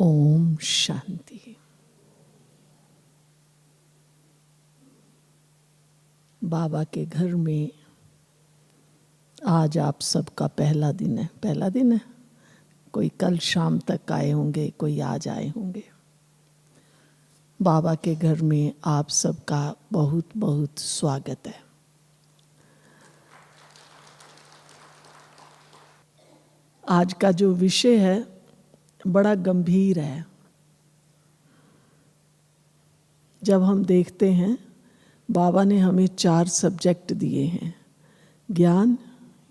ओम शांति। बाबा के घर में आज आप सबका पहला दिन है। कोई कल शाम तक आए होंगे, कोई आज आए होंगे। बाबा के घर में आप सबका बहुत बहुत स्वागत है। आज का जो विषय है बड़ा गंभीर है। जब हम देखते हैं, बाबा ने हमें 4 सब्जेक्ट दिए हैं: ज्ञान,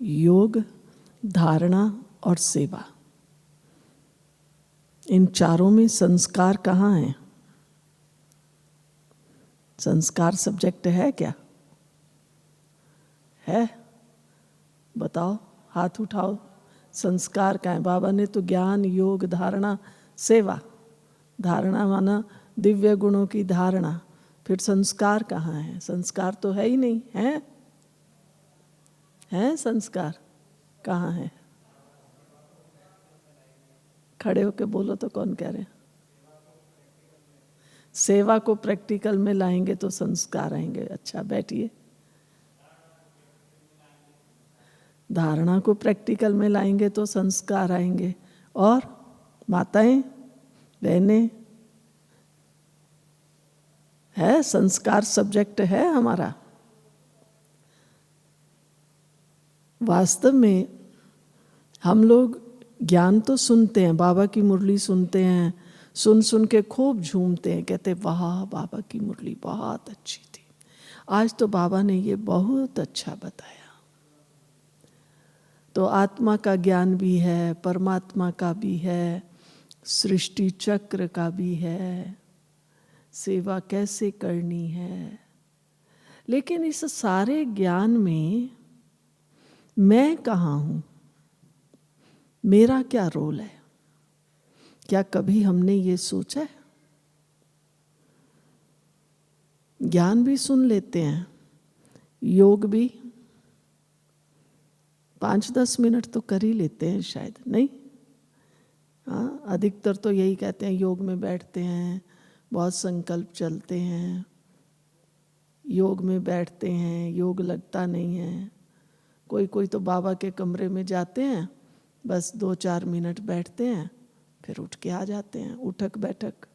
योग, धारणा और सेवा। इन चारों में संस्कार कहाँ है? संस्कार सब्जेक्ट है क्या? है? बताओ, हाथ उठाओ। संस्कार का है? बाबा ने तो ज्ञान, योग, धारणा, सेवा। धारणा माना दिव्य गुणों की धारणा। फिर संस्कार कहाँ है? संस्कार तो है ही नहीं। है संस्कार कहाँ है? खड़े होके बोलो तो कौन कह रहे हैं? सेवा को प्रैक्टिकल में लाएंगे तो संस्कार आएंगे। अच्छा, बैठिए। धारणा को प्रैक्टिकल में लाएंगे तो संस्कार आएंगे। और माताएं, बहनें, है संस्कार सब्जेक्ट है हमारा। वास्तव में हम लोग ज्ञान तो सुनते हैं, बाबा की मुरली सुनते हैं, सुन के खूब झूमते हैं, कहते वाह बाबा की मुरली बहुत अच्छी थी, आज तो बाबा ने ये बहुत अच्छा बताया। तो आत्मा का ज्ञान भी है, परमात्मा का भी है, सृष्टि चक्र का भी है, सेवा कैसे करनी है। लेकिन इस सारे ज्ञान में मैं कहाँ हूँ? मेरा क्या रोल है? क्या कभी हमने ये सोचा है? ज्ञान भी सुन लेते हैं, योग भी 5-10 मिनट तो कर ही लेते हैं शायद, नहीं? हाँ, अधिकतर तो यही कहते हैं, योग में बैठते हैं, बहुत संकल्प चलते हैं, योग में बैठते हैं, योग लगता नहीं है। कोई तो बाबा के कमरे में जाते हैं, बस 2-4 मिनट बैठते हैं, फिर उठ के आ जाते हैं, उठक बैठक।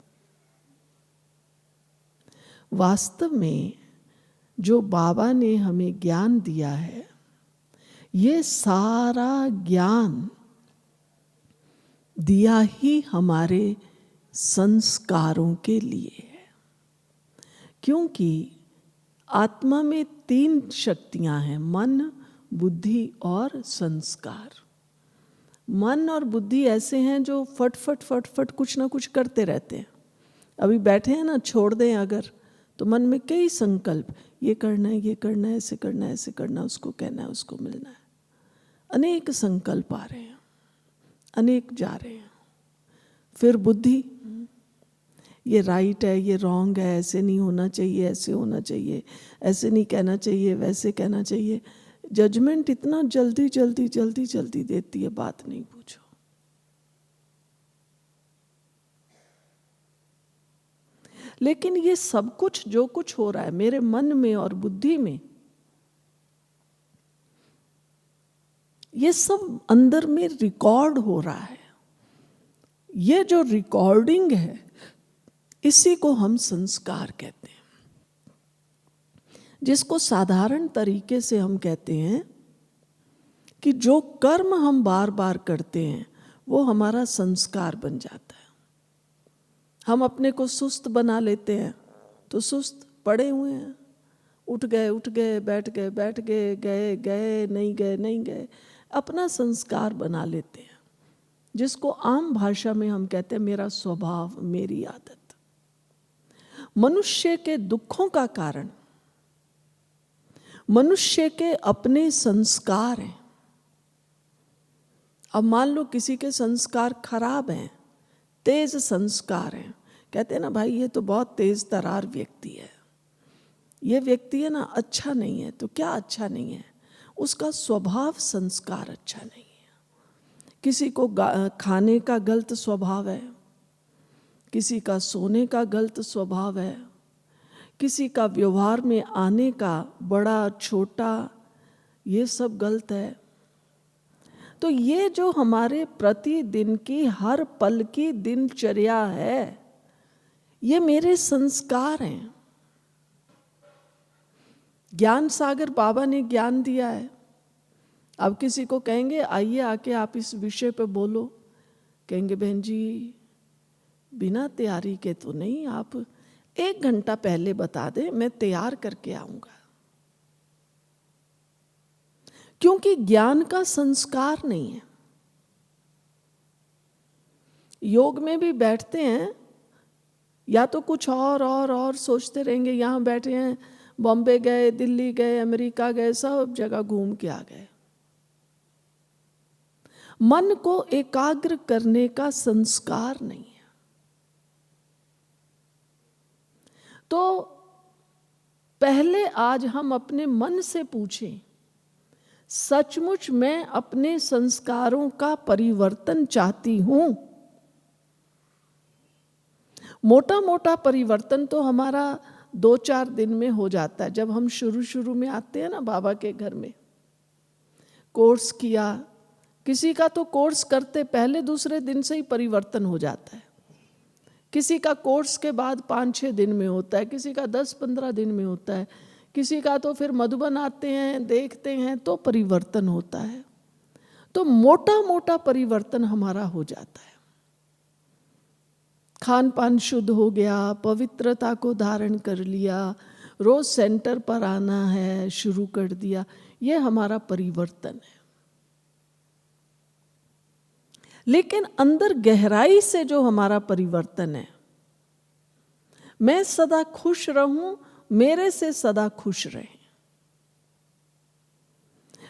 वास्तव में जो बाबा ने हमें ज्ञान दिया है, ये सारा ज्ञान दिया ही हमारे संस्कारों के लिए है। क्योंकि आत्मा में 3 शक्तियां हैं: मन, बुद्धि और संस्कार। मन और बुद्धि ऐसे हैं जो फट कुछ ना कुछ करते रहते हैं। अभी बैठे हैं ना, छोड़ दें अगर, तो मन में कई संकल्प, ये करना है, ये करना है, ऐसे करना है, ऐसे करना है, उसको कहना है, उसको मिलना है। अनेक संकल्प आ रहे हैं, अनेक जा रहे हैं। फिर बुद्धि, ये राइट है, ये रॉन्ग है, ऐसे नहीं होना चाहिए, ऐसे होना चाहिए, ऐसे नहीं कहना चाहिए, वैसे कहना चाहिए। जजमेंट इतना जल्दी देती है, बात नहीं पूछो। लेकिन ये सब कुछ जो कुछ हो रहा है मेरे मन में और बुद्धि में, ये सब अंदर में रिकॉर्ड हो रहा है। ये जो रिकॉर्डिंग है, इसी को हम संस्कार कहते हैं, जिसको साधारण तरीके से हम कहते हैं कि जो कर्म हम बार बार करते हैं वो हमारा संस्कार बन जाता है। हम अपने को सुस्त बना लेते हैं, तो सुस्त पड़े हुए हैं, उठ गए, बैठ गए, गए, नहीं गए, अपना संस्कार बना लेते हैं, जिसको आम भाषा में हम कहते हैं मेरा स्वभाव, मेरी आदत। मनुष्य के दुखों का कारण मनुष्य के अपने संस्कार हैं। अब मान लो किसी के संस्कार खराब हैं, तेज संस्कार हैं, कहते हैं ना भाई ये तो बहुत तेज तरार व्यक्ति है, ये व्यक्ति है ना अच्छा नहीं है। तो क्या अच्छा नहीं है? उसका स्वभाव संस्कार अच्छा नहीं है। किसी को खाने का गलत स्वभाव है, किसी का सोने का गलत स्वभाव है, किसी का व्यवहार में आने का बड़ा छोटा, ये सब गलत है। तो ये जो हमारे प्रतिदिन की हर पल की दिनचर्या है, ये मेरे संस्कार हैं। ज्ञान सागर बाबा ने ज्ञान दिया है। अब किसी को कहेंगे आइए आके आप इस विषय पे बोलो, कहेंगे बहन जी बिना तैयारी के तो नहीं, आप 1 घंटा पहले बता दें, मैं तैयार करके आऊंगा। क्योंकि ज्ञान का संस्कार नहीं है। योग में भी बैठते हैं या तो कुछ और सोचते रहेंगे, यहाँ बैठे हैं, बॉम्बे गए, दिल्ली गए, अमेरिका गए, सब जगह घूम के आ गए। मन को एकाग्र करने का संस्कार नहीं है। तो पहले आज हम अपने मन से पूछें, सचमुच मैं अपने संस्कारों का परिवर्तन चाहती हूं? मोटा मोटा परिवर्तन तो हमारा 2-4 दिन में हो जाता है। जब हम शुरू में आते हैं ना बाबा के घर में, कोर्स किया, किसी का तो कोर्स करते पहले दूसरे दिन से ही परिवर्तन हो जाता है, किसी का कोर्स के बाद 5-6 दिन में होता है, किसी का 10-15 दिन में होता है, किसी का तो फिर मधुबन आते हैं, देखते हैं तो परिवर्तन होता है। तो मोटा मोटा परिवर्तन हमारा हो जाता है। खान पान शुद्ध हो गया, पवित्रता को धारण कर लिया, रोज सेंटर पर आना है शुरू कर दिया, ये हमारा परिवर्तन है। लेकिन अंदर गहराई से जो हमारा परिवर्तन है, मैं सदा खुश रहूं, मेरे से सदा खुश रहें,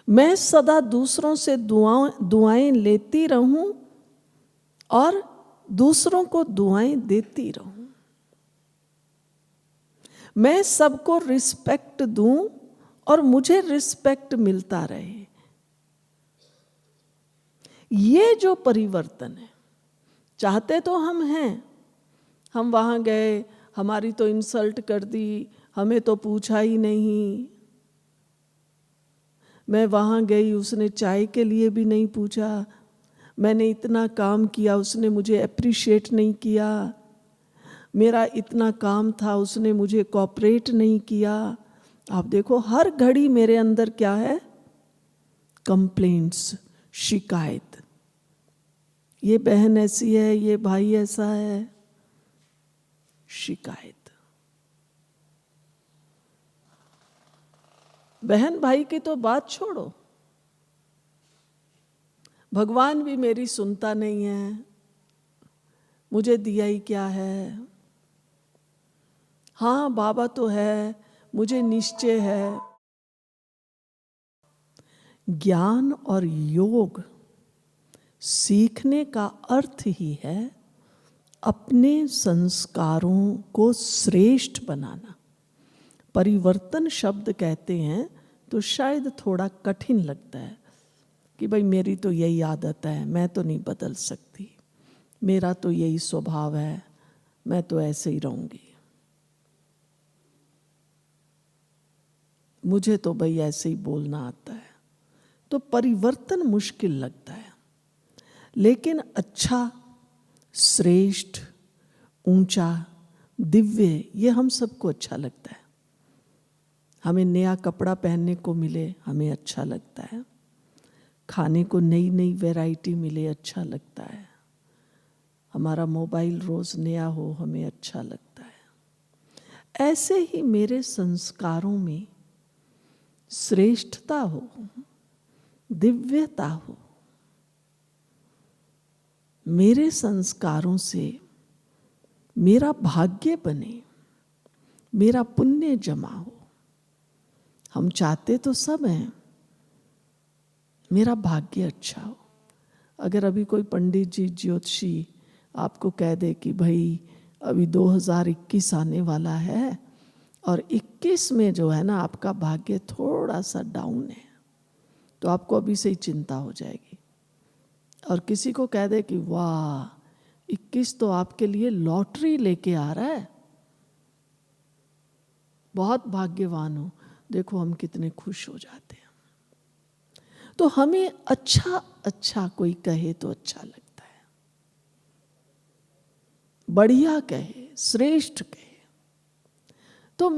मैं सदा दूसरों से दुआएं लेती रहूं और दूसरों को दुआएं देती रहूं, मैं सबको रिस्पेक्ट दूं और मुझे रिस्पेक्ट मिलता रहे। ये जो परिवर्तन है, चाहते तो हम हैं, हम वहां गए, हमारी तो इंसल्ट कर दी, हमें तो पूछा ही नहीं, मैं वहां गई उसने चाय के लिए भी नहीं पूछा, मैंने इतना काम किया उसने मुझे अप्रिशिएट नहीं किया, मेरा इतना काम था उसने मुझे कोऑपरेट नहीं किया। आप देखो हर घड़ी मेरे अंदर क्या है, कंप्लेंट्स, शिकायत, ये बहन ऐसी है, ये भाई ऐसा है, शिकायत। बहन भाई की तो बात छोड़ो, भगवान भी मेरी सुनता नहीं है, मुझे दिया ही क्या है, हाँ बाबा तो है, मुझे निश्चय है। ज्ञान और योग सीखने का अर्थ ही है अपने संस्कारों को श्रेष्ठ बनाना। परिवर्तन शब्द कहते हैं तो शायद थोड़ा कठिन लगता है कि भाई मेरी तो यही आदत है, मैं तो नहीं बदल सकती, मेरा तो यही स्वभाव है, मैं तो ऐसे ही रहूंगी, मुझे तो भाई ऐसे ही बोलना आता है। तो परिवर्तन मुश्किल लगता है। लेकिन अच्छा, श्रेष्ठ, ऊंचा, दिव्य, ये हम सबको अच्छा लगता है। हमें नया कपड़ा पहनने को मिले, हमें अच्छा लगता है। खाने को नई नई वैरायटी मिले, अच्छा लगता है। हमारा मोबाइल रोज नया हो, हमें अच्छा लगता है। ऐसे ही मेरे संस्कारों में श्रेष्ठता हो, दिव्यता हो, मेरे संस्कारों से मेरा भाग्य बने, मेरा पुण्य जमा हो। हम चाहते तो सब हैं मेरा भाग्य अच्छा हो। अगर अभी कोई पंडित जी, ज्योतिषी आपको कह दे कि भाई अभी 2021 आने वाला है और 21 में जो है ना आपका भाग्य थोड़ा सा डाउन है, तो आपको अभी से ही चिंता हो जाएगी। और किसी को कह दे कि वाह 21 तो आपके लिए लॉटरी लेके आ रहा है, बहुत भाग्यवान हो। देखो हम कितने खुश हो जाते हैं। तो हमें अच्छा अच्छा कोई कहे तो अच्छा लगता है, बढ़िया कहे, श्रेष्ठ कहे। तो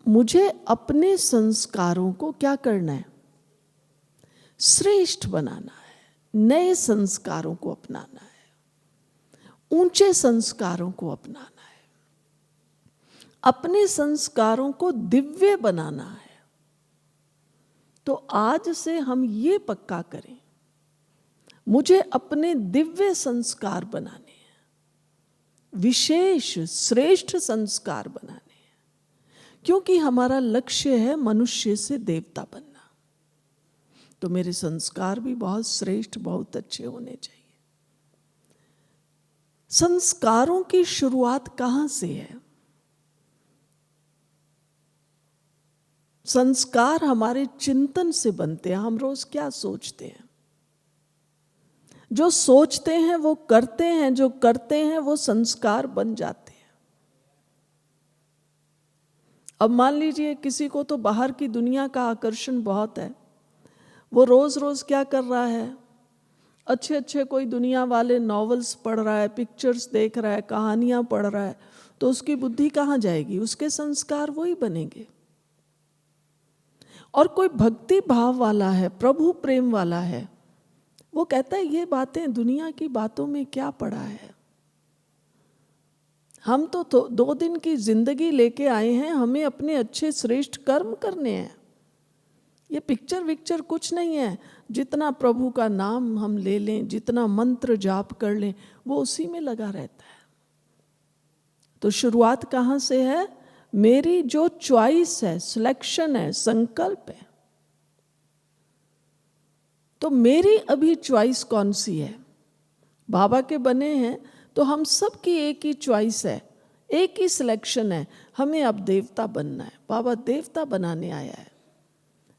मुझे अपने संस्कारों को क्या करना है? श्रेष्ठ बनाना है, नए संस्कारों को अपनाना है, ऊंचे संस्कारों को अपनाना है, अपने संस्कारों को दिव्य बनाना है। तो आज से हम ये पक्का करें, मुझे अपने दिव्य संस्कार बनाने हैं, विशेष श्रेष्ठ संस्कार बनाने हैं, क्योंकि हमारा लक्ष्य है मनुष्य से देवता बनना। तो मेरे संस्कार भी बहुत श्रेष्ठ, बहुत अच्छे होने चाहिए। संस्कारों की शुरुआत कहाँ से है? संस्कार हमारे चिंतन से बनते हैं। हम रोज क्या सोचते हैं? जो सोचते हैं वो करते हैं, जो करते हैं वो संस्कार बन जाते हैं। अब मान लीजिए किसी को तो बाहर की दुनिया का आकर्षण बहुत है, वो रोज रोज क्या कर रहा है? अच्छे अच्छे कोई दुनिया वाले नॉवेल्स पढ़ रहा है, पिक्चर्स देख रहा है, कहानियां पढ़ रहा है, तो उसकी बुद्धि कहाँ जाएगी? उसके संस्कार वही बनेंगे। और कोई भक्ति भाव वाला है, प्रभु प्रेम वाला है, वो कहता है ये बातें, दुनिया की बातों में क्या पड़ा है, हम तो 2 दिन की जिंदगी लेके आए हैं, हमें अपने अच्छे श्रेष्ठ कर्म करने हैं। ये पिक्चर विक्चर कुछ नहीं है। जितना प्रभु का नाम हम ले लें, जितना मंत्र जाप कर लें, वो उसी में लगा रहता है। तो शुरुआत कहाँ से है? मेरी जो चॉइस है, सिलेक्शन है, संकल्प है। तो मेरी अभी चॉइस कौन सी है? बाबा के बने हैं तो हम सब की एक ही चॉइस है, एक ही सिलेक्शन है, हमें अब देवता बनना है। बाबा देवता बनाने आया है।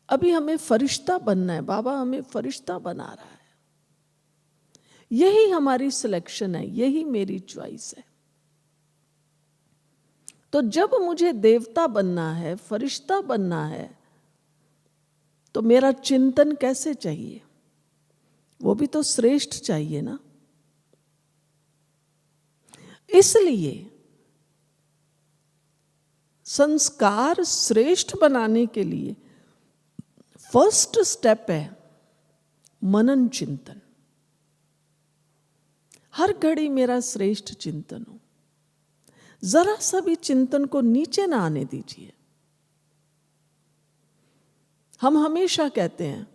अभी हमें फरिश्ता बनना है, बाबा हमें फरिश्ता बना रहा है। यही हमारी सिलेक्शन है, यही मेरी चॉइस है। तो जब मुझे देवता बनना है, फरिश्ता बनना है, तो मेरा चिंतन कैसे चाहिए? वो भी तो श्रेष्ठ चाहिए ना। इसलिए संस्कार श्रेष्ठ बनाने के लिए फर्स्ट स्टेप है मनन चिंतन। हर घड़ी मेरा श्रेष्ठ चिंतन हो। जरा सा भी चिंतन को नीचे ना आने दीजिए। हम हमेशा कहते हैं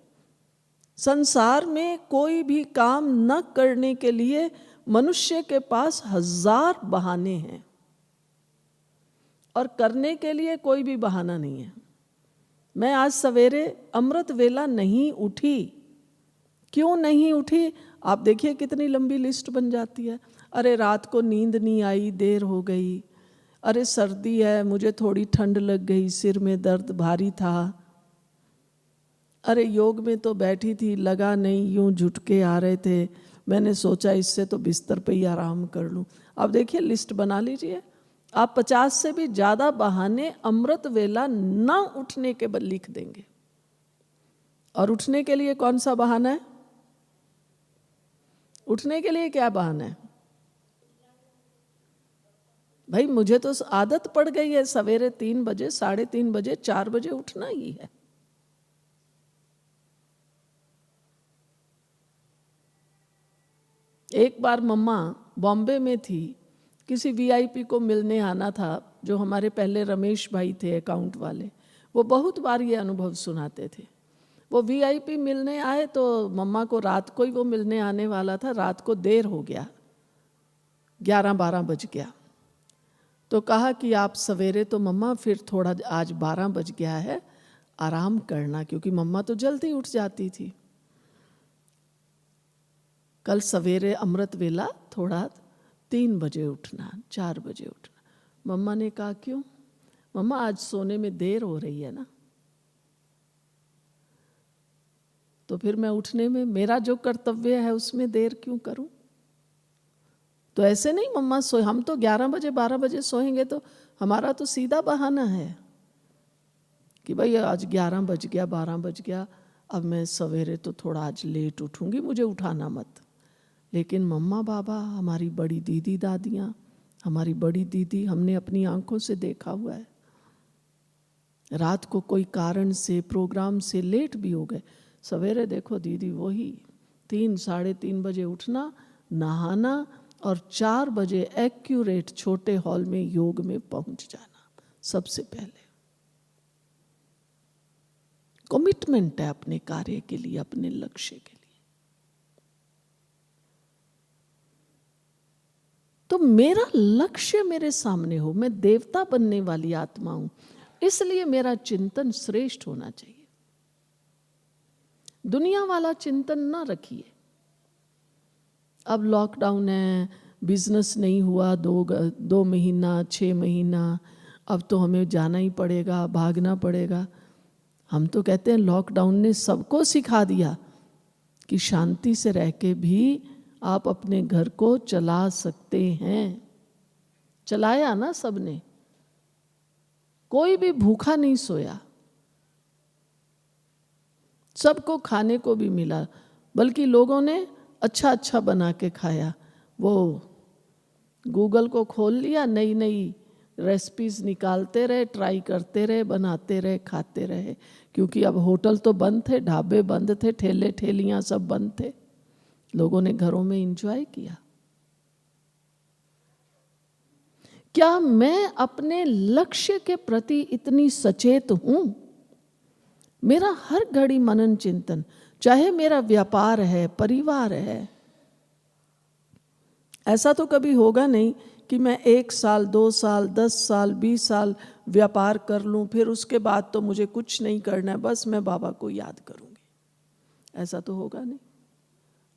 संसार में कोई भी काम न करने के लिए मनुष्य के पास 1000 बहाने हैं और करने के लिए कोई भी बहाना नहीं है। मैं आज सवेरे अमृत वेला नहीं उठी। क्यों नहीं उठी? आप देखिए कितनी लंबी लिस्ट बन जाती है। अरे रात को नींद नहीं आई, देर हो गई, अरे सर्दी है, मुझे थोड़ी ठंड लग गई, सिर में दर्द भारी था, अरे योग में तो बैठी थी, लगा नहीं, यूं झुटके आ रहे थे, मैंने सोचा इससे तो बिस्तर पे ही आराम कर लूं। अब देखिए लिस्ट बना लीजिए। आप 50 से भी ज्यादा बहाने अमृत वेला ना उठने के बल लिख देंगे। और उठने के लिए कौन सा बहाना है? उठने के लिए क्या बहाना है? भाई मुझे तो आदत पड़ गई है सवेरे 3 बजे, 3:30 बजे, 4 बजे उठना ही है। एक बार मम्मा बॉम्बे में थी, किसी वीआईपी को मिलने आना था, जो हमारे पहले रमेश भाई थे अकाउंट वाले। वो बहुत बार ये अनुभव सुनाते थे। वो वीआईपी मिलने आए तो मम्मा को रात को ही वो मिलने आने वाला था, रात को देर हो गया, 11-12 बज गया। तो कहा कि आप सवेरे तो मम्मा फिर थोड़ा, आज 12 बज गया है, आराम करना, क्योंकि मम्मा तो जल्दी उठ जाती थी। कल सवेरे अमृत वेला थोड़ा 3 बजे उठना, 4 बजे उठना। मम्मा ने कहा क्यों? मम्मा आज सोने में देर हो रही है ना, तो फिर मैं उठने में, मेरा जो कर्तव्य है उसमें देर क्यों करूं? तो ऐसे नहीं मम्मा सोए, हम तो 11 बजे 12 बजे सोएंगे, तो हमारा तो सीधा बहाना है कि भाई आज 11 बज गया 12 बज गया, अब मैं सवेरे तो थोड़ा आज लेट उठूंगी, मुझे उठाना मत। लेकिन मम्मा बाबा, हमारी बड़ी दीदी दादियाँ, हमारी बड़ी दीदी, हमने अपनी आंखों से देखा हुआ है, रात को कोई कारण से प्रोग्राम से लेट भी हो गए, सवेरे देखो दीदी वही 3 साढ़े 3 बजे उठना, नहाना और 4 बजे एक्यूरेट छोटे हॉल में योग में पहुंच जाना। सबसे पहले कमिटमेंट है अपने कार्य के लिए, अपने लक्ष्य के लिए। तो मेरा लक्ष्य मेरे सामने हो, मैं देवता बनने वाली आत्मा हूं, इसलिए मेरा चिंतन श्रेष्ठ होना चाहिए। दुनिया वाला चिंतन ना रखिए। अब लॉकडाउन है, बिजनेस नहीं हुआ 2 महीना 6 महीना, अब तो हमें जाना ही पड़ेगा, भागना पड़ेगा। हम तो कहते हैं लॉकडाउन ने सबको सिखा दिया कि शांति से रह के भी आप अपने घर को चला सकते हैं। चलाया ना सबने, कोई भी भूखा नहीं सोया, सबको खाने को भी मिला, बल्कि लोगों ने अच्छा अच्छा बना के खाया। वो गूगल को खोल लिया, नई नई रेसिपीज निकालते रहे, ट्राई करते रहे, बनाते रहे, खाते रहे। क्योंकि अब होटल तो बंद थे, ढाबे बंद थे, ठेले ठेलियां सब बंद थे, लोगों ने घरों में एंजॉय किया। क्या मैं अपने लक्ष्य के प्रति इतनी सचेत हूं? मेरा हर घड़ी मनन चिंतन, चाहे मेरा व्यापार है, परिवार है। ऐसा तो कभी होगा नहीं कि मैं 1 साल 2 साल 10 साल 20 साल व्यापार कर लूं, फिर उसके बाद तो मुझे कुछ नहीं करना है, बस मैं बाबा को याद करूंगी। ऐसा तो होगा नहीं।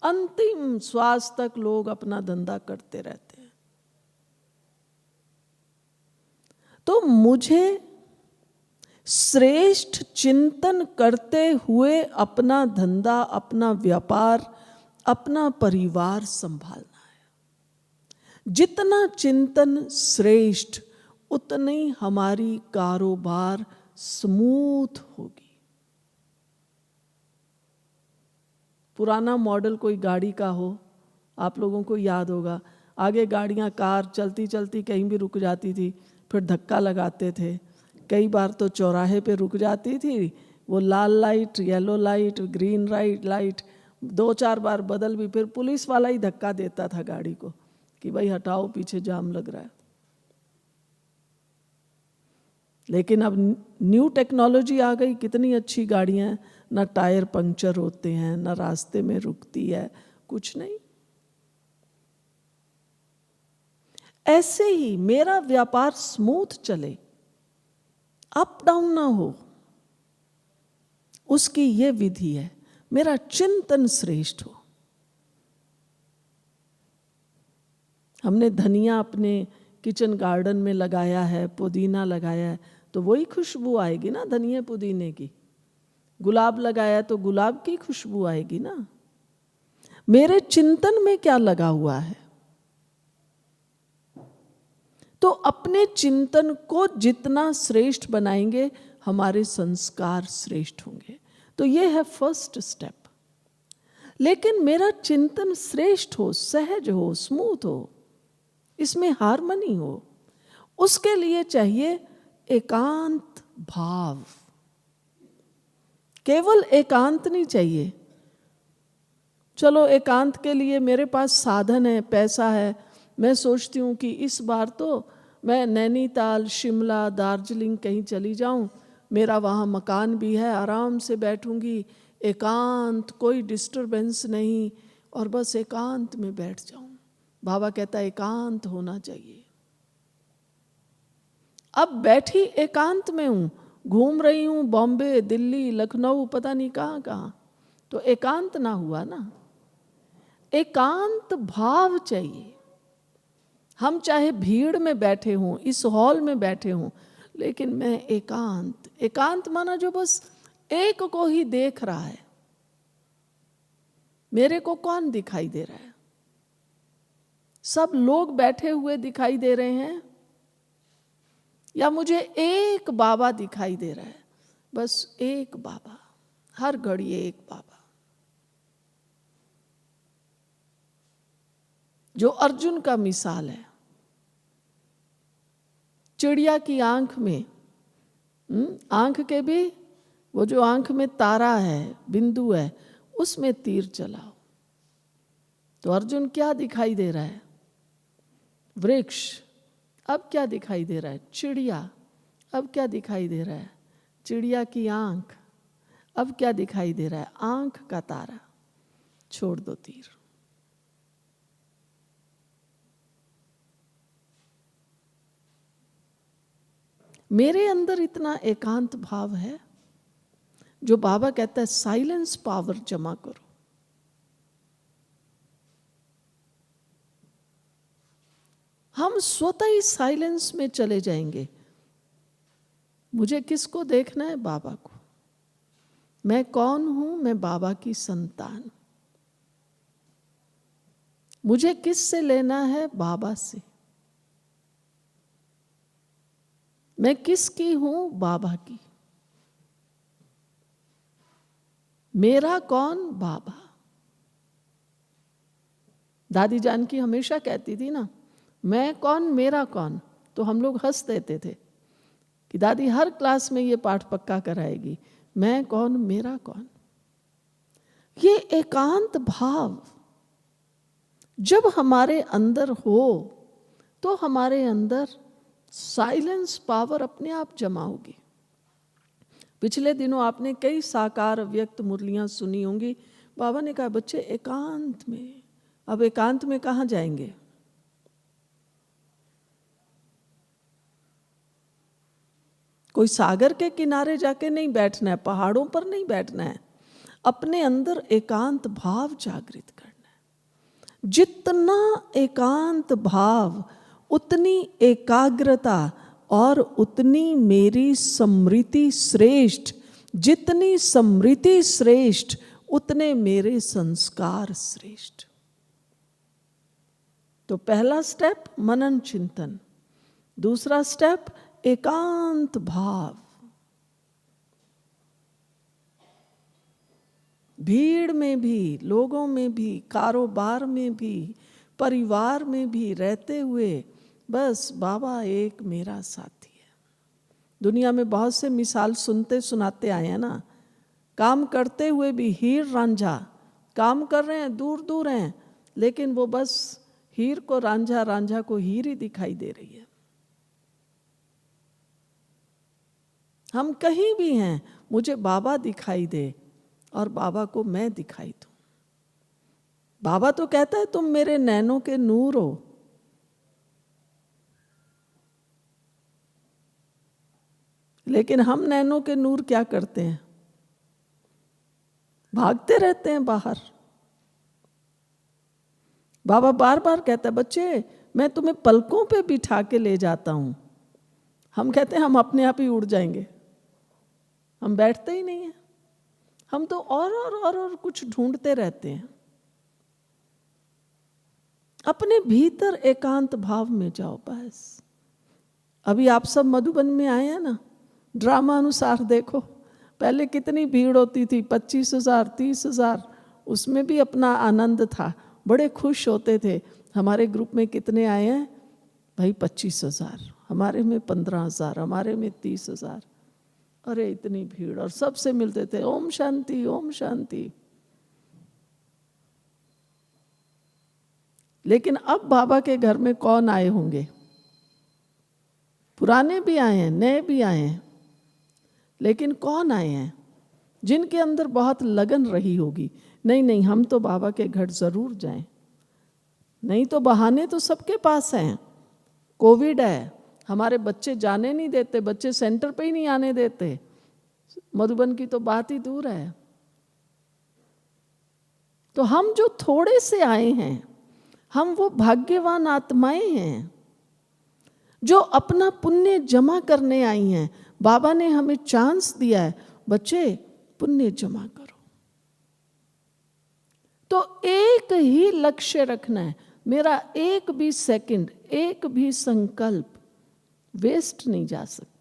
अंतिम श्वास तक लोग अपना धंधा करते रहते हैं। तो मुझे श्रेष्ठ चिंतन करते हुए अपना धंधा, अपना व्यापार, अपना परिवार संभालना है। जितना चिंतन श्रेष्ठ, उतनी हमारी कारोबार स्मूथ होगी। पुराना मॉडल कोई गाड़ी का हो, आप लोगों को याद होगा, आगे गाड़ियां कार चलती चलती कहीं भी रुक जाती थी, फिर धक्का लगाते थे। कई बार तो चौराहे पे रुक जाती थी, वो लाल light, yellow light, green light 2-4 बार बदल भी, फिर पुलिस वाला ही धक्का देता था गाड़ी को कि भाई हटाओ, पीछे जाम लग रहा है। लेकिन अब न्यू टेक्नोलॉजी आ गई, कितनी अच्छी गाड़ियां हैं, ना टायर पंक्चर होते हैं, ना रास्ते में रुकती है, कुछ नहीं। ऐसे ही मेरा व्यापार स्मूथ चले, अप डाउन ना हो, उसकी ये विधि है। मेरा चिंतन श्रेष्ठ हो। हमने धनिया अपने किचन गार्डन में लगाया है, पुदीना लगाया है, तो वही खुशबू आएगी ना धनिया पुदीने की। गुलाब लगाया तो गुलाब की खुशबू आएगी ना। मेरे चिंतन में क्या लगा हुआ है? तो अपने चिंतन को जितना श्रेष्ठ बनाएंगे, हमारे संस्कार श्रेष्ठ होंगे। तो ये है फर्स्ट स्टेप। लेकिन मेरा चिंतन श्रेष्ठ हो, सहज हो, स्मूथ हो, इसमें हार्मनी हो, उसके लिए चाहिए एकांत भाव। केवल एकांत नहीं चाहिए। चलो एकांत के लिए मेरे पास साधन है, पैसा है, मैं सोचती हूँ कि इस बार तो मैं नैनीताल, शिमला, दार्जिलिंग कहीं चली जाऊं, मेरा वहाँ मकान भी है, आराम से बैठूंगी, एकांत, कोई डिस्टरबेंस नहीं, और बस एकांत में बैठ जाऊं। बाबा कहता है एकांत होना चाहिए। अब बैठी एकांत में हूं, घूम रही हूं बॉम्बे, दिल्ली, लखनऊ, पता नहीं कहाँ कहाँ, तो एकांत ना हुआ ना। एकांत भाव चाहिए। हम चाहे भीड़ में बैठे हों, इस हॉल में बैठे हों, लेकिन मैं एकांत, एकांत माना जो बस एक को ही देख रहा है, मेरे को कौन दिखाई दे रहा है, सब लोग बैठे हुए दिखाई दे रहे हैं या मुझे एक बाबा दिखाई दे रहा है? बस एक बाबा, हर घड़ी एक बाबा। जो अर्जुन का मिसाल है, चिड़िया की आंख में, आंख के भी वो जो आंख में तारा है, बिंदु है, उसमें तीर चलाओ। तो अर्जुन क्या दिखाई दे रहा है? वृक्ष। अब क्या दिखाई दे रहा है? चिड़िया। अब क्या दिखाई दे रहा है? चिड़िया की आंख। अब क्या दिखाई दे रहा है? आंख का तारा। छोड़ दो तीर। मेरे अंदर इतना एकांत भाव है, जो बाबा कहता है साइलेंस पावर जमा करो। हम स्वतः ही साइलेंस में चले जाएंगे। मुझे किसको देखना है? बाबा को। मैं कौन हूं? मैं बाबा की संतान। मुझे किससे लेना है? बाबा से। मैं किसकी हूं? बाबा की। मेरा कौन? बाबा। दादी जानकी हमेशा कहती थी ना, मैं कौन मेरा कौन। तो हम लोग हंस देते थे कि दादी हर क्लास में ये पाठ पक्का कराएगी, मैं कौन मेरा कौन। ये एकांत भाव जब हमारे अंदर हो तो हमारे अंदर साइलेंस पावर अपने आप जमा होगी। पिछले दिनों आपने कई साकार व्यक्त मुरलियां सुनी होंगी। बाबा ने कहा बच्चे एकांत में। अब एकांत में कहाँ जाएंगे? कोई सागर के किनारे जाके नहीं बैठना है, पहाड़ों पर नहीं बैठना है। अपने अंदर एकांत भाव जागृत करना है। जितना एकांत भाव, उतनी एकाग्रता और उतनी मेरी समृद्धि श्रेष्ठ। जितनी समृद्धि श्रेष्ठ, उतने मेरे संस्कार श्रेष्ठ। तो पहला स्टेप मनन चिंतन, दूसरा स्टेप एकांत भाव। भीड़ में भी, लोगों में भी, कारोबार में भी, परिवार में भी रहते हुए बस बाबा एक मेरा साथी है। दुनिया में बहुत से मिसाल सुनते सुनाते आए हैं ना। काम करते हुए भी हीर रांझा, काम कर रहे हैं, दूर दूर हैं, लेकिन वो बस हीर को रांझा, रांझा को हीर ही दिखाई दे रही है। हम कहीं भी हैं, मुझे बाबा दिखाई दे और बाबा को मैं दिखाई दूं। बाबा तो कहता है तुम मेरे नैनों के नूर हो। लेकिन हम नैनों के नूर क्या करते हैं? भागते रहते हैं बाहर। बाबा बार बार कहता है बच्चे मैं तुम्हें पलकों पे बिठा के ले जाता हूं। हम कहते हैं हम अपने आप ही उड़ जाएंगे, हम बैठते ही नहीं हैं। हम तो और कुछ ढूंढते रहते हैं। अपने भीतर एकांत भाव में जाओ बस। अभी आप सब मधुबन में आए हैं ना, ड्रामा अनुसार देखो, पहले कितनी भीड़ होती थी, 25,000 30,000, उसमें भी अपना आनंद था, बड़े खुश होते थे। हमारे ग्रुप में कितने आए हैं भाई? 25,000, हमारे में 15,000, हमारे में 30,000। अरे इतनी भीड़, और सबसे मिलते थे, ओम शांति ओम शांति। लेकिन अब बाबा के घर में कौन आए होंगे? पुराने भी आए हैं, नए भी आए हैं, लेकिन कौन आए हैं जिनके अंदर बहुत लगन रही होगी? नहीं नहीं, हम तो बाबा के घर जरूर जाएं। नहीं तो बहाने तो सबके पास हैं। कोविड है, हमारे बच्चे जाने नहीं देते, बच्चे सेंटर पे ही नहीं आने देते। मधुबन की तो बात ही दूर है। तो हम जो थोड़े से आए हैं, हम वो भाग्यवान आत्माएं हैं जो अपना पुण्य जमा करने आई हैं। बाबा ने हमें चांस दिया है, बच्चे पुण्य जमा करो। तो एक ही लक्ष्य रखना है, मेरा एक भी सेकंड, एक भी संकल्प वेस्ट नहीं जा सकता।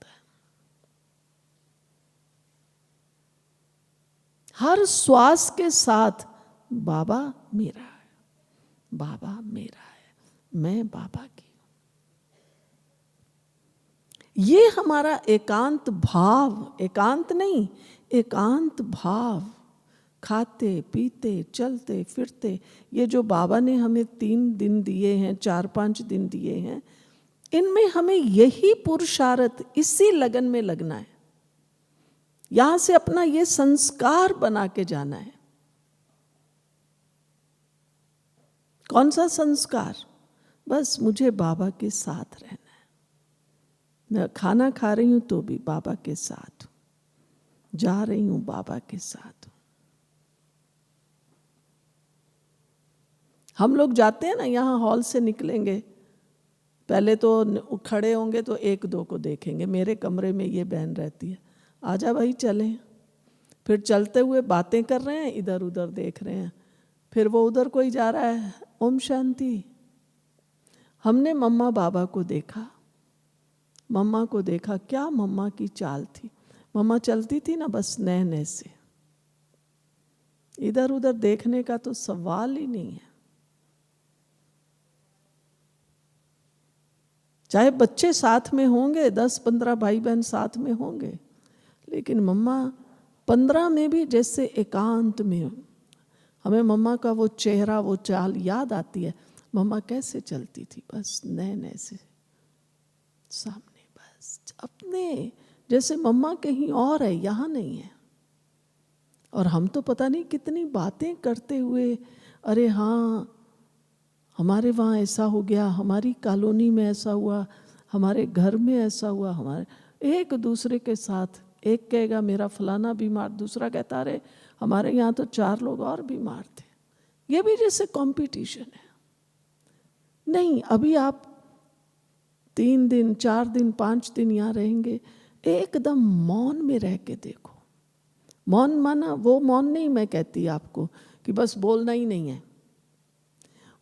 हर श्वास के साथ बाबा मेरा है, बाबा मेरा है, मैं बाबा की हूं। ये हमारा एकांत भाव, एकांत नहीं, एकांत भाव, खाते पीते चलते फिरते, ये जो बाबा ने हमें 3 दिन दिए हैं, 4-5 दिन दिए हैं, इनमें हमें यही पुरुषार्थ, इसी लगन में लगना है। यहां से अपना ये संस्कार बना के जाना है। कौन सा संस्कार? बस मुझे बाबा के साथ रहना है। मैं खाना खा रही हूं तो भी बाबा के साथ हूं, जा रही हूं बाबा के साथ हूं। हम लोग जाते हैं ना, यहां हॉल से निकलेंगे, पहले तो खड़े होंगे तो 1-2 को देखेंगे, मेरे कमरे में ये बहन रहती है, आजा भाई चलें। फिर चलते हुए बातें कर रहे हैं, इधर उधर देख रहे हैं, फिर वो उधर कोई जा रहा है, ओम शांति। हमने मम्मा बाबा को देखा, मम्मा को देखा, क्या मम्मा की चाल थी। मम्मा चलती थी ना बस नए नए से, इधर उधर देखने का तो सवाल ही नहीं है। चाहे बच्चे साथ में होंगे, 10-15 भाई बहन साथ में होंगे, लेकिन मम्मा 15 में भी जैसे एकांत में, हमें मम्मा का वो चेहरा, वो चाल याद आती है। मम्मा कैसे चलती थी, बस नए नए से सामने, बस अपने जैसे मम्मा कहीं और है, यहाँ नहीं है। और हम तो पता नहीं कितनी बातें करते हुए, अरे हाँ हमारे वहाँ ऐसा हो गया, हमारी कॉलोनी में ऐसा हुआ, हमारे घर में ऐसा हुआ, हमारे एक दूसरे के साथ, एक कहेगा मेरा फलाना बीमार, दूसरा कहता अरे हमारे यहाँ तो 4 लोग और बीमार थे। ये भी जैसे कंपटीशन है। नहीं, अभी आप 3 दिन 4 दिन 5 दिन यहाँ रहेंगे, एकदम मौन में रह के देखो। मौन माना वो मौन नहीं मैं कहती आपको कि बस बोलना ही नहीं है।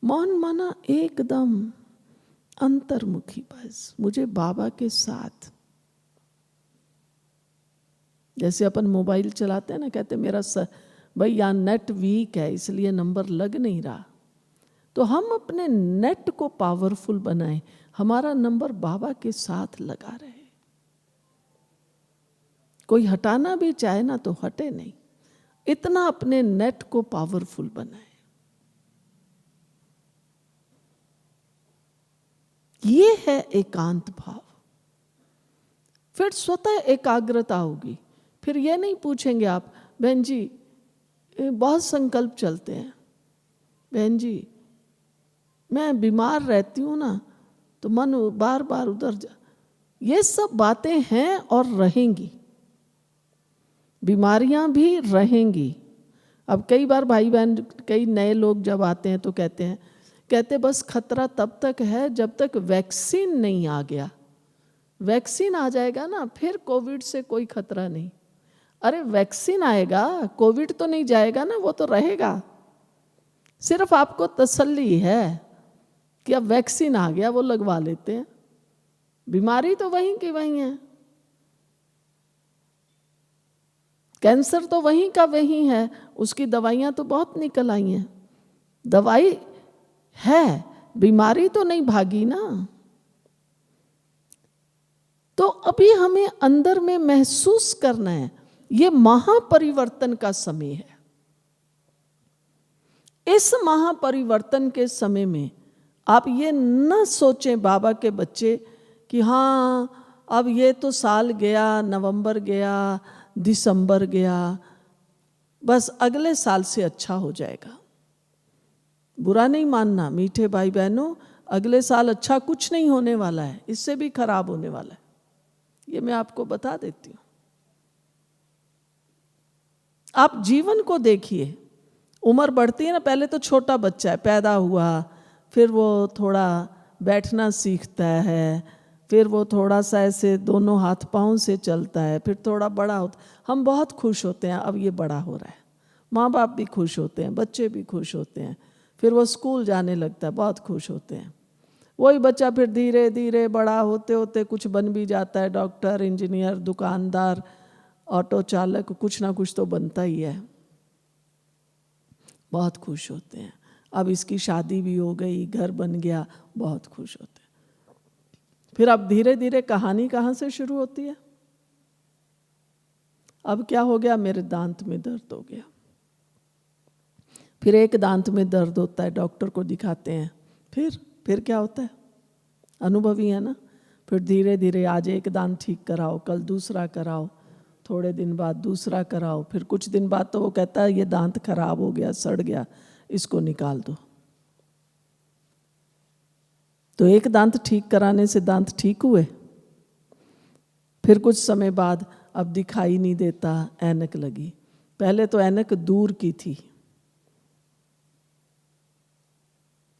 मौन माना एकदम अंतर्मुखी, बस मुझे बाबा के साथ। जैसे अपन मोबाइल चलाते हैं ना, कहते मेरा भाई यहाँ नेट वीक है इसलिए नंबर लग नहीं रहा। तो हम अपने नेट को पावरफुल बनाएं, हमारा नंबर बाबा के साथ लगा रहे। कोई हटाना भी चाहे ना तो हटे नहीं, इतना अपने नेट को पावरफुल बनाए। ये है एकांत भाव। फिर स्वतः एकाग्रता होगी। फिर ये नहीं पूछेंगे आप, बहन जी बहुत संकल्प चलते हैं, बहन जी मैं बीमार रहती हूँ ना तो मन बार बार उधर जा। ये सब बातें हैं और रहेंगी, बीमारियां भी रहेंगी। अब कई बार भाई बहन, कई नए लोग जब आते हैं तो कहते बस खतरा तब तक है जब तक वैक्सीन नहीं आ गया। वैक्सीन आ जाएगा ना फिर कोविड से कोई खतरा नहीं। अरे वैक्सीन आएगा, कोविड तो नहीं जाएगा ना, वो तो रहेगा। सिर्फ आपको तसल्ली है कि अब वैक्सीन आ गया, वो लगवा लेते हैं। बीमारी तो वहीं की वहीं है, कैंसर तो वहीं का वहीं है, उसकी दवाइयां तो बहुत निकल आई हैं। दवाई है, बीमारी तो नहीं भागी ना। तो अभी हमें अंदर में महसूस करना है, ये महापरिवर्तन का समय है। इस महापरिवर्तन के समय में आप ये न सोचें बाबा के बच्चे कि हाँ अब ये तो साल गया, नवंबर गया, दिसंबर गया, बस अगले साल से अच्छा हो जाएगा। बुरा नहीं मानना मीठे भाई बहनों, अगले साल अच्छा कुछ नहीं होने वाला है, इससे भी खराब होने वाला है, ये मैं आपको बता देती हूँ। आप जीवन को देखिए, उम्र बढ़ती है ना, पहले तो छोटा बच्चा है, पैदा हुआ, फिर वो थोड़ा बैठना सीखता है, फिर वो थोड़ा सा ऐसे दोनों हाथ पांव से चलता है, फिर थोड़ा बड़ा होता। हम बहुत खुश होते हैं अब ये बड़ा हो रहा है, माँ बाप भी खुश होते हैं, बच्चे भी खुश होते हैं। फिर वो स्कूल जाने लगता है, बहुत खुश होते हैं। वही बच्चा फिर धीरे धीरे बड़ा होते होते कुछ बन भी जाता है, डॉक्टर, इंजीनियर, दुकानदार, ऑटो चालक, कुछ ना कुछ तो बनता ही है। बहुत खुश होते हैं। अब इसकी शादी भी हो गई, घर बन गया, बहुत खुश होते हैं। फिर अब धीरे धीरे कहानी कहाँ से शुरू होती है? अब क्या हो गया? मेरे दांत में दर्द हो गया। फिर एक दांत में दर्द होता है, डॉक्टर को दिखाते हैं। फिर क्या होता है? अनुभवी है ना। फिर धीरे धीरे आज एक दांत ठीक कराओ, कल दूसरा कराओ, थोड़े दिन बाद दूसरा कराओ, फिर कुछ दिन बाद तो वो कहता है ये दांत खराब हो गया, सड़ गया, इसको निकाल दो। तो एक दांत ठीक कराने से दांत ठीक हुए? फिर कुछ समय बाद अब दिखाई नहीं देता, ऐनक लगी। पहले तो ऐनक दूर की थी,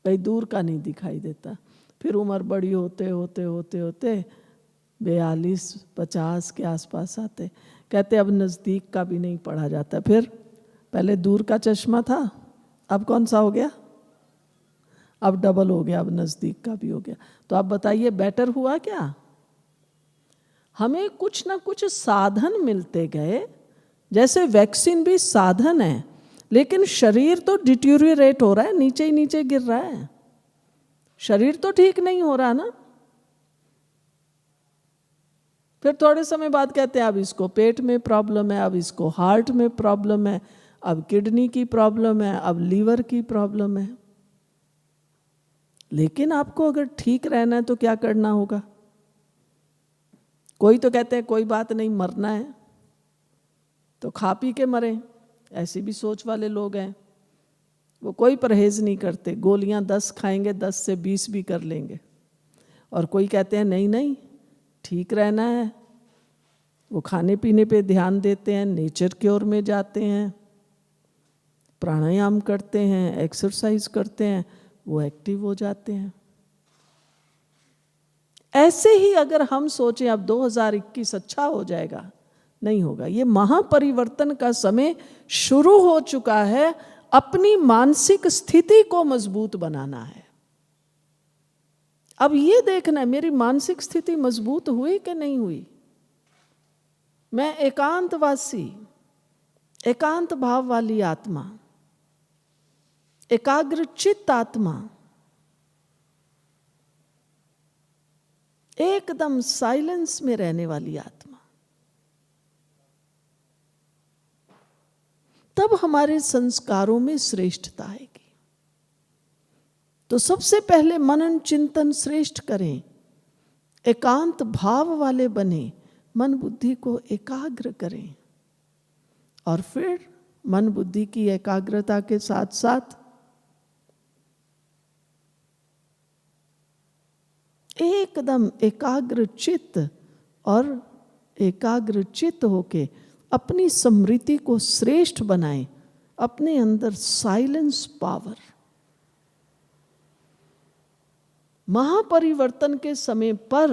भाई दूर का नहीं दिखाई देता। फिर उम्र बड़ी होते होते होते होते 42-50 के आसपास आते, कहते अब नज़दीक का भी नहीं पढ़ा जाता। फिर पहले दूर का चश्मा था, अब कौन सा हो गया? अब डबल हो गया, अब नज़दीक का भी हो गया। तो आप बताइए बेटर हुआ क्या? हमें कुछ ना कुछ साधन मिलते गए। जैसे वैक्सीन भी साधन है, लेकिन शरीर तो डिटीरियरेट हो रहा है, नीचे ही नीचे गिर रहा है, शरीर तो ठीक नहीं हो रहा ना। फिर थोड़े समय बाद कहते हैं अब इसको पेट में प्रॉब्लम है, अब इसको हार्ट में प्रॉब्लम है, अब किडनी की प्रॉब्लम है, अब लीवर की प्रॉब्लम है। लेकिन आपको अगर ठीक रहना है तो क्या करना होगा? कोई तो कहते हैं कोई बात नहीं, मरना है तो खा पी के मरे, ऐसी भी सोच वाले लोग हैं। वो कोई परहेज नहीं करते, गोलियां 10 खाएंगे, 10 से 20 भी कर लेंगे। और कोई कहते हैं नहीं नहीं ठीक रहना है, वो खाने पीने पे ध्यान देते हैं, नेचर की ओर में जाते हैं, प्राणायाम करते हैं, एक्सरसाइज करते हैं, वो एक्टिव हो जाते हैं। ऐसे ही अगर हम सोचें अब 2021 अच्छा हो जाएगा, नहीं होगा। ये महापरिवर्तन का समय शुरू हो चुका है। अपनी मानसिक स्थिति को मजबूत बनाना है। अब ये देखना है मेरी मानसिक स्थिति मजबूत हुई कि नहीं हुई। मैं एकांतवासी, एकांत भाव वाली आत्मा, एकाग्रचित्त आत्मा, एकदम साइलेंस में रहने वाली आत्मा, तब हमारे संस्कारों में श्रेष्ठता आएगी। तो सबसे पहले मनन चिंतन श्रेष्ठ करें, एकांत भाव वाले बने, मन बुद्धि को एकाग्र करें। और फिर मन बुद्धि की एकाग्रता के साथ साथ एकदम एकाग्र चित्त, और एकाग्र चित्त होके अपनी स्मृति को श्रेष्ठ बनाएं, अपने अंदर साइलेंस पावर। महापरिवर्तन के समय पर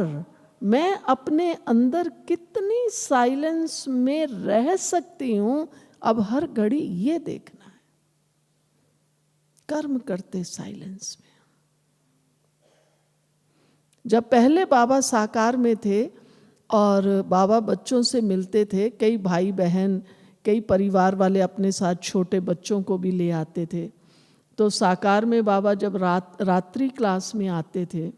मैं अपने अंदर कितनी साइलेंस में रह सकती हूं, अब हर घड़ी ये देखना है। कर्म करते साइलेंस में। जब पहले बाबा साकार में थे और बाबा बच्चों से मिलते थे, कई भाई बहन, कई परिवार वाले अपने साथ छोटे बच्चों को भी ले आते थे। तो साकार में बाबा जब रात्रि क्लास में आते थे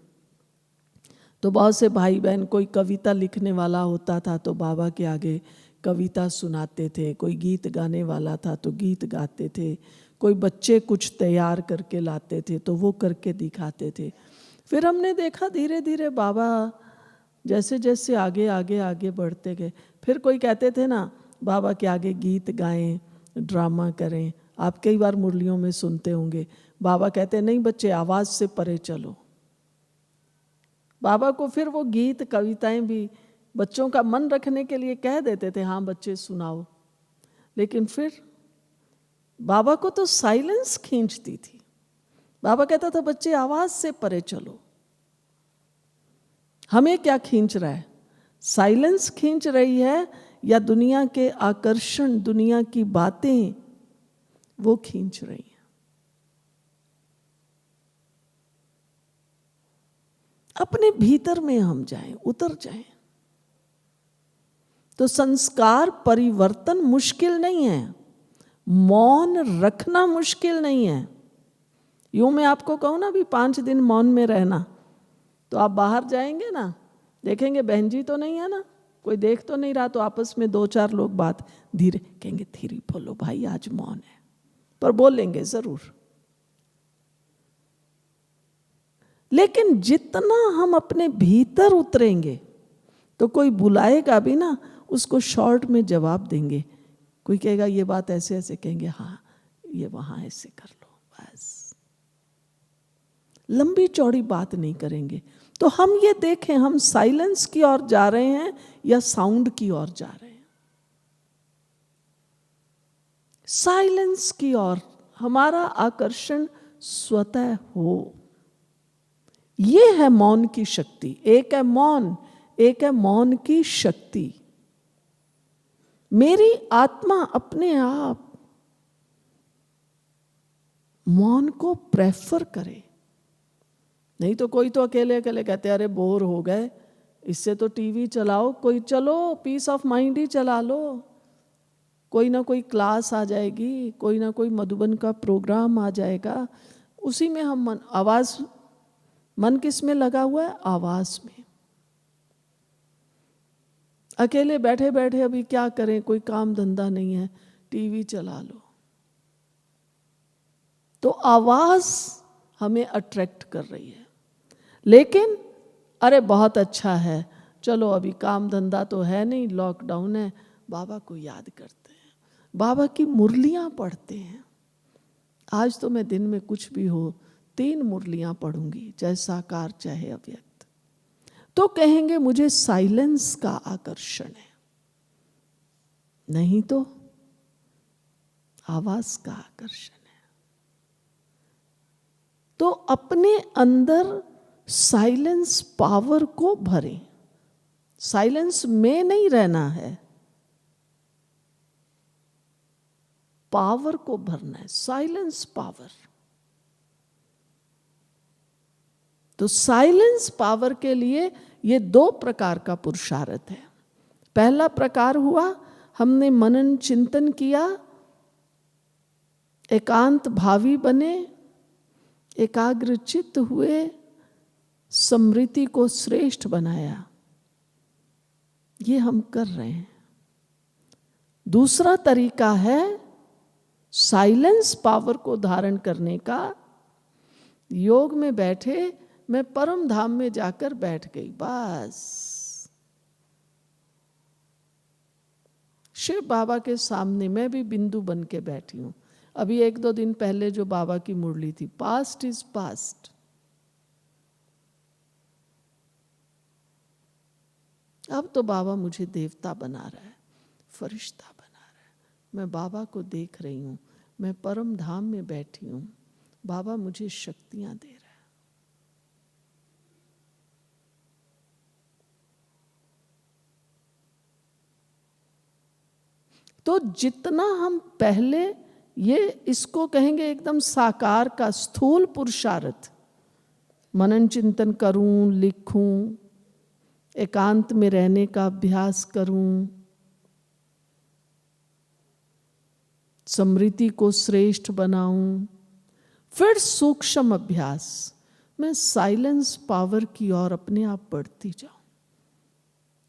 तो बहुत से भाई बहन, कोई कविता लिखने वाला होता था तो बाबा के आगे कविता सुनाते थे, कोई गीत गाने वाला था तो गीत गाते थे, कोई बच्चे कुछ तैयार करके लाते थे तो वो करके दिखाते थे। फिर हमने देखा धीरे धीरे बाबा जैसे जैसे आगे आगे आगे बढ़ते गए। फिर कोई कहते थे ना बाबा के आगे गीत गाएं, ड्रामा करें। आप कई बार मुरलियों में सुनते होंगे बाबा कहते नहीं बच्चे आवाज़ से परे चलो। बाबा को फिर वो गीत कविताएं भी बच्चों का मन रखने के लिए कह देते थे, हाँ बच्चे सुनाओ। लेकिन फिर बाबा को तो साइलेंस खींचती थी। बाबा कहता था बच्चे आवाज़ से परे चलो। हमें क्या खींच रहा है? साइलेंस खींच रही है या दुनिया के आकर्षण, दुनिया की बातें वो खींच रही हैं? अपने भीतर में हम जाएं, उतर जाएं। तो संस्कार परिवर्तन मुश्किल नहीं है, मौन रखना मुश्किल नहीं है। यूं मैं आपको कहूं ना भी 5 दिन मौन में रहना, तो आप बाहर जाएंगे ना, देखेंगे बहन जी तो नहीं है ना, कोई देख तो नहीं रहा, तो आपस में 2-4 लोग बात धीरे कहेंगे, धीरे बोलो भाई आज मौन है, पर बोलेंगे जरूर। लेकिन जितना हम अपने भीतर उतरेंगे तो कोई बुलाएगा भी ना, उसको शॉर्ट में जवाब देंगे। कोई कहेगा ये बात ऐसे ऐसे, कहेंगे हाँ ये वहां ऐसे कर लो, बस लंबी चौड़ी बात नहीं करेंगे। तो हम ये देखें हम साइलेंस की ओर जा रहे हैं या साउंड की ओर जा रहे हैं। साइलेंस की ओर हमारा आकर्षण स्वतः हो, ये है मौन की शक्ति। एक है मौन, एक है मौन की शक्ति। मेरी आत्मा अपने आप मौन को प्रेफर करे। नहीं तो कोई तो अकेले अकेले कहते अरे बोर हो गए, इससे तो टीवी चलाओ, कोई चलो पीस ऑफ माइंड ही चला लो, कोई ना कोई क्लास आ जाएगी, कोई ना कोई मधुबन का प्रोग्राम आ जाएगा, उसी में हम मन किस में लगा हुआ है? आवाज में। अकेले बैठे बैठे अभी क्या करें, कोई काम धंधा नहीं है, टीवी चला लो। तो आवाज हमें अट्रैक्ट कर रही है। लेकिन अरे बहुत अच्छा है, चलो अभी काम धंधा तो है नहीं, लॉकडाउन है, बाबा को याद करते हैं, बाबा की मुरलियां पढ़ते हैं। आज तो मैं दिन में कुछ भी हो 3 मुरलियां पढ़ूंगी, चाहे साकार चाहे अव्यक्त। तो कहेंगे मुझे साइलेंस का आकर्षण है, नहीं तो आवाज का आकर्षण है। तो अपने अंदर साइलेंस पावर को भरें। साइलेंस में नहीं रहना है, पावर को भरना है, साइलेंस पावर। तो साइलेंस पावर के लिए ये 2 प्रकार का पुरुषार्थ है। पहला प्रकार हुआ हमने मनन चिंतन किया, एकांत भावी बने, एकाग्र चित्त हुए, स्मृति को श्रेष्ठ बनाया, ये हम कर रहे हैं। दूसरा तरीका है साइलेंस पावर को धारण करने का। योग में बैठे, मैं परम धाम में जाकर बैठ गई, बस शिव बाबा के सामने मैं भी बिंदु बन के बैठी हूं। अभी 1-2 दिन पहले जो बाबा की मुरली थी, पास्ट इज पास्ट। अब तो बाबा मुझे देवता बना रहा है, फरिश्ता बना रहा है, मैं बाबा को देख रही हूं, मैं परम धाम में बैठी हूं, बाबा मुझे शक्तियां दे रहा है। तो जितना हम पहले ये इसको कहेंगे एकदम साकार का स्थूल पुरुषार्थ, मनन चिंतन करूं, लिखूं, एकांत में रहने का अभ्यास करूं, स्मृति को श्रेष्ठ बनाऊं, फिर सूक्ष्म अभ्यास, मैं साइलेंस पावर की ओर अपने आप बढ़ती जाऊं,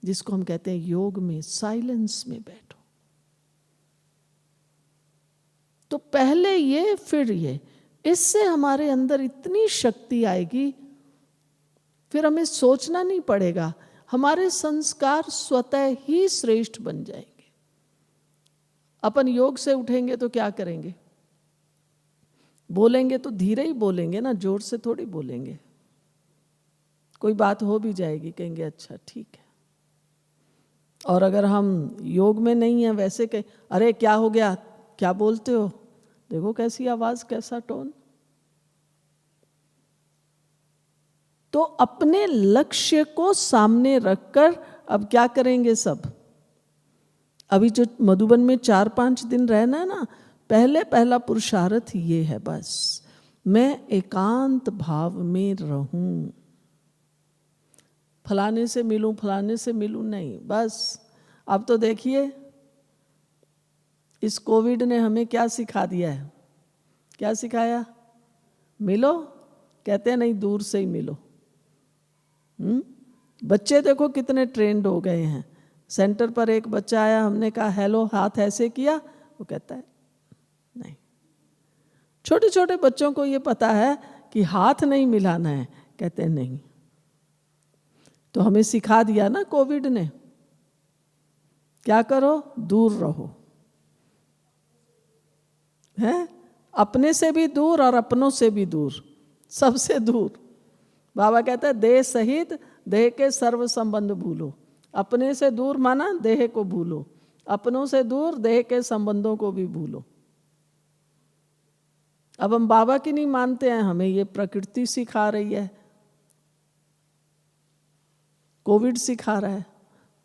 जिसको हम कहते हैं योग में साइलेंस में बैठो। तो पहले ये फिर ये, इससे हमारे अंदर इतनी शक्ति आएगी, फिर हमें सोचना नहीं पड़ेगा, हमारे संस्कार स्वतः ही श्रेष्ठ बन जाएंगे। अपन योग से उठेंगे तो क्या करेंगे? बोलेंगे तो धीरे ही बोलेंगे ना, जोर से थोड़ी बोलेंगे। कोई बात हो भी जाएगी, कहेंगे अच्छा ठीक है। और अगर हम योग में नहीं है, वैसे कहें अरे क्या हो गया, क्या बोलते हो, देखो कैसी आवाज, कैसा टोन। तो अपने लक्ष्य को सामने रखकर अब क्या करेंगे सब? अभी जो मधुबन में 4-5 दिन रहना है ना, पहला पुरुषार्थ ये है, बस मैं एकांत भाव में रहूं। फलाने से मिलूं, फलाने से मिलूं, नहीं। बस अब तो देखिए इस कोविड ने हमें क्या सिखा दिया है, क्या सिखाया? मिलो, कहते हैं नहीं दूर से ही मिलो। बच्चे देखो कितने ट्रेंड हो गए हैं। सेंटर पर एक बच्चा आया, हमने कहा हेलो, हाथ ऐसे किया, वो कहता है नहीं। छोटे छोटे बच्चों को ये पता है कि हाथ नहीं मिलाना है, कहते हैं नहीं। तो हमें सिखा दिया ना कोविड ने, क्या करो, दूर रहो, हैं? अपने से भी दूर और अपनों से भी दूर, सबसे दूर। बाबा कहते हैं देह सहित देह के सर्व संबंध भूलो। अपने से दूर माना देह को भूलो, अपनों से दूर देह के संबंधों को भी भूलो। अब हम बाबा की नहीं मानते हैं, हमें ये प्रकृति सिखा रही है, कोविड सिखा रहा है,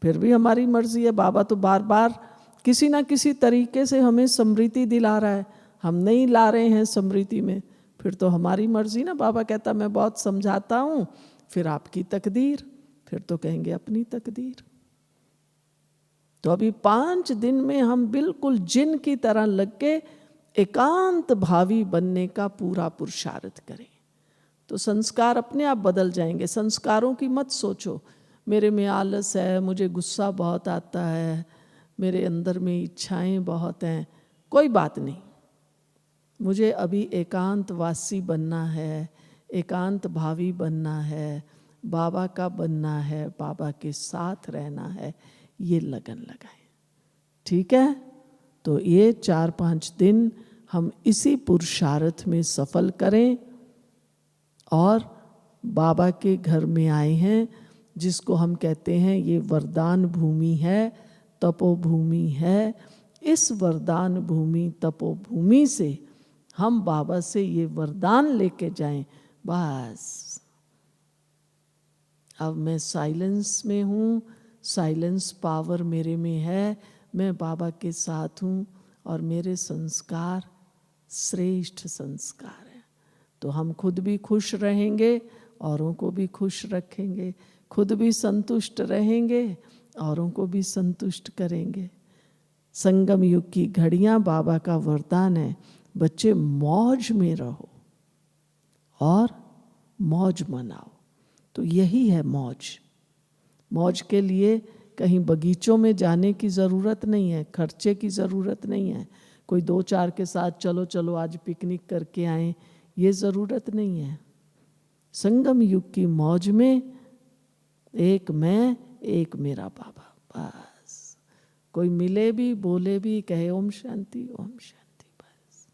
फिर भी हमारी मर्जी है। बाबा तो बार बार किसी ना किसी तरीके से हमें स्मृति दिला रहा है, हम नहीं ला रहे हैं स्मृति में, फिर तो हमारी मर्जी ना। बाबा कहता मैं बहुत समझाता हूँ, फिर आपकी तकदीर, फिर तो कहेंगे अपनी तकदीर। तो अभी 5 दिन में हम बिल्कुल जिन की तरह लग के एकांत भावी बनने का पूरा पुरुषार्थ करें, तो संस्कार अपने आप बदल जाएंगे। संस्कारों की मत सोचो, मेरे में आलस है, मुझे गुस्सा बहुत आता है, मेरे अंदर में इच्छाएं बहुत हैं, कोई बात नहीं। मुझे अभी एकांतवासी बनना है, एकांत भावी बनना है, बाबा का बनना है, बाबा के साथ रहना है, ये लगन लगाएं। ठीक है? तो ये 4-5 दिन हम इसी पुरुषार्थ में सफल करें। और बाबा के घर में आए हैं, जिसको हम कहते हैं ये वरदान भूमि है, तपोभूमि है। इस वरदान भूमि तपोभूमि से हम बाबा से ये वरदान लेके जाएं, बस अब मैं साइलेंस में हूँ, साइलेंस पावर मेरे में है, मैं बाबा के साथ हूँ और मेरे संस्कार श्रेष्ठ संस्कार हैं। तो हम खुद भी खुश रहेंगे, औरों को भी खुश रखेंगे, खुद भी संतुष्ट रहेंगे, औरों को भी संतुष्ट करेंगे। संगम युग की घड़ियाँ बाबा का वरदान है, बच्चे मौज में रहो और मौज मनाओ। तो यही है मौज। मौज के लिए कहीं बगीचों में जाने की ज़रूरत नहीं है, खर्चे की ज़रूरत नहीं है, कोई 2-4 के साथ चलो चलो आज पिकनिक करके आएं, ये ज़रूरत नहीं है। संगम युग की मौज में एक मैं, एक मेरा बाबा, बस। कोई मिले भी, बोले भी, कहे ओम शांति, ओम शांति, बस।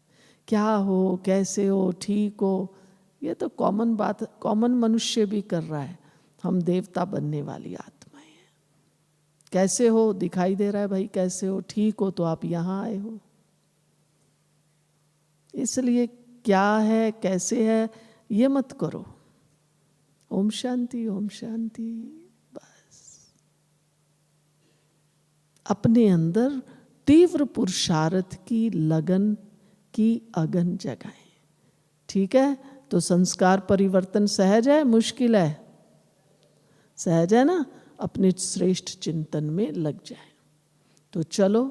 क्या हो, कैसे हो, ठीक हो, ये तो कॉमन बात, कॉमन मनुष्य भी कर रहा है। हम देवता बनने वाली आत्माएं हैं। कैसे हो दिखाई दे रहा है भाई, कैसे हो, ठीक हो तो आप यहाँ आए हो। इसलिए क्या है, कैसे है, ये मत करो। ओम शांति, ओम शांति, बस। अपने अंदर तीव्र पुरुषार्थ की लगन की अगन जगाएं। ठीक है? तो संस्कार परिवर्तन सहज है, मुश्किल है? सहज है ना? अपने श्रेष्ठ चिंतन में लग जाए। तो चलो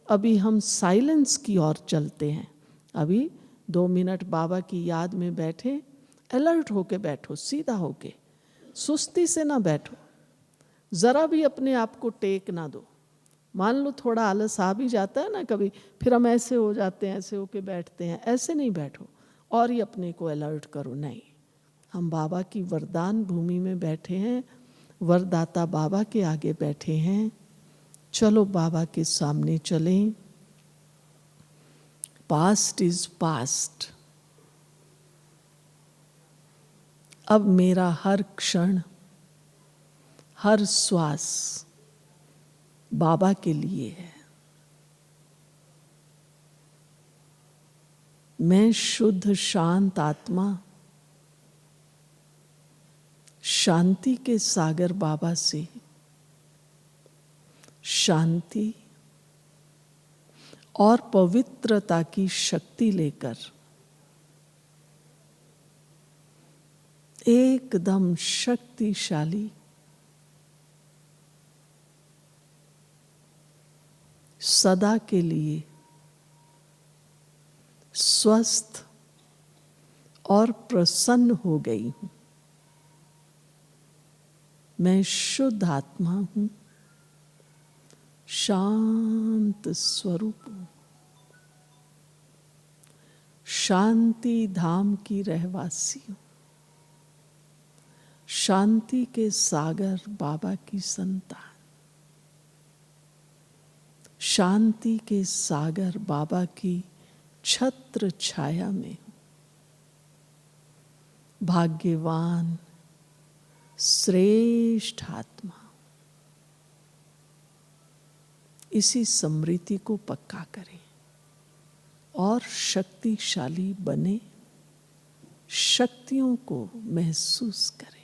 अभी हम साइलेंस की ओर चलते हैं। अभी 2 मिनट बाबा की याद में बैठे, अलर्ट होके बैठो, सीधा होके, सुस्ती से ना बैठो, ज़रा भी अपने आप को टेक ना दो। मान लो थोड़ा आलस आ भी जाता है ना कभी, फिर हम ऐसे हो जाते हैं, ऐसे होके बैठते हैं, ऐसे नहीं बैठो और ही अपने को अलर्ट करो, नहीं। हम बाबा की वरदान भूमि में बैठे हैं, वरदाता बाबा के आगे बैठे हैं। चलो बाबा के सामने चलें। Past is past. अब मेरा हर क्षण, हर श्वास बाबा के लिए है। मैं शुद्ध शांत आत्मा शांति के सागर बाबा से शांति और पवित्रता की शक्ति लेकर एकदम शक्तिशाली सदा के लिए स्वस्थ और प्रसन्न हो गई हूँ। मैं शुद्ध आत्मा हूँ, शांत स्वरूप हूँ, शांति धाम की रहवासी हूँ, शांति के सागर बाबा की संतान, शांति के सागर बाबा की छत्र छाया में हूँ। भाग्यवान श्रेष्ठ आत्मा। इसी स्मृति को पक्का करें और शक्तिशाली बने, शक्तियों को महसूस करें।